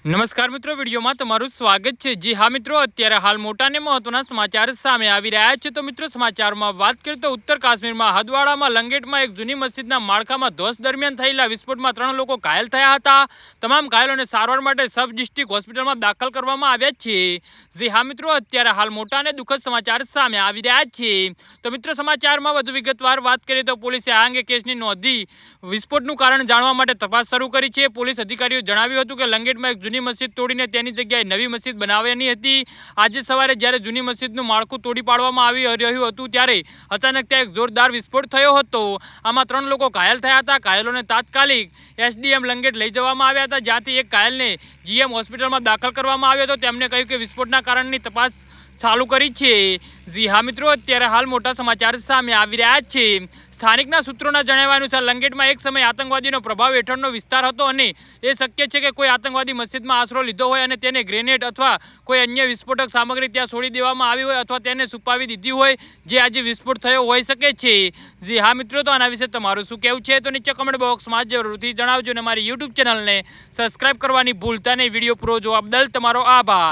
નમસ્કાર મિત્રો, વિડીયોમાં તમારું સ્વાગત છે। જી હા મિત્રો, અત્યારે હાલ મોટા અને મહત્વના સમાચાર સામે આવી રહ્યા છે। તો મિત્રો, સમાચારમાં વાત કરીએ તો ઉત્તર કાશ્મીરમાં હદવાડામાં લંગેટમાં એક જૂની મસ્જિદના માળખામાં ધોસ દરમિયાન થયેલા વિસ્ફોટમાં 3 લોકો ઘાયલ થયા હતા। તમામ ઘાયલોને સારવાર માટે સબ ડિસ્ટ્રિક્ટ હોસ્પિટલમાં દાખલ કરવામાં આવ્યા છે। જી હા મિત્રો, અત્યારે હાલ મોટા અને દુઃખદ સમાચાર સામે આવી રહ્યા છે। તો મિત્રો, સમાચારમાં વધુ વિગતવાર વાત કરીએ તો પોલીસે આ અંગે કેસની નોંધી વિસ્ફોટનું કારણ જાણવા માટે તપાસ શરૂ કરી છે। પોલીસ અધિકારીઓએ જણાવ્યું હતું કે લંગેટમાં એક જૂની મસ્જિદ તોડીને તેની જગ્યાએ નવી મસ્જિદ બનાવવાની હતી। આજે સવારે જ્યારે જૂની મસ્જિદનું માળખું તોડી પાડવામાં આવી રહ્યું હતું ત્યારે અચાનક ત્યાં એક જોરદાર વિસ્ફોટ થયો હતો। આમાં 3 લોકો ઘાયલ થયા હતા। ઘાયલોને તાત્કાલિક એસડીએમ લંગેટ લઈ જવામાં આવ્યા હતા, જ્યાંથી એક ઘાયલને જીએમ હોસ્પિટલમાં દાખલ કરવામાં આવ્યો હતો। તેમણે કહ્યું કે વિસ્ફોટના કારણની તપાસ ચાલુ કરી છે। જી હા મિત્રો, અત્યારે હાલ મોટા સમાચાર સામે આવી રહ્યા છે। સ્થાનિકના સૂત્રોના જણાવ્યા અનુસાર લંગેટમાં એક સમય આતંકવાદીનો પ્રભાવ હેઠળનો વિસ્તાર હતો અને એ શક્ય છે કે કોઈ આતંકવાદી મસ્જિદમાં આશરો લીધો હોય અને તેને ગ્રેનેડ અથવા કોઈ અન્ય વિસ્ફોટક સામગ્રી ત્યાં છોડી દેવામાં આવી હોય અથવા તેને છુપાવી દીધી હોય, જે આજે વિસ્ફોટ થયો હોઈ શકે છે। જી હા મિત્રો, તો આના વિશે તમારું શું કહેવું છે તો નીચે કમેન્ટ બોક્સમાં જરૂરથી જણાવજો અને મારી યુટ્યુબ ચેનલને સબસ્ક્રાઇબ કરવાની ભૂલતા નહીં। વિડીયો પૂરો જોવા બદલ તમારો આભાર।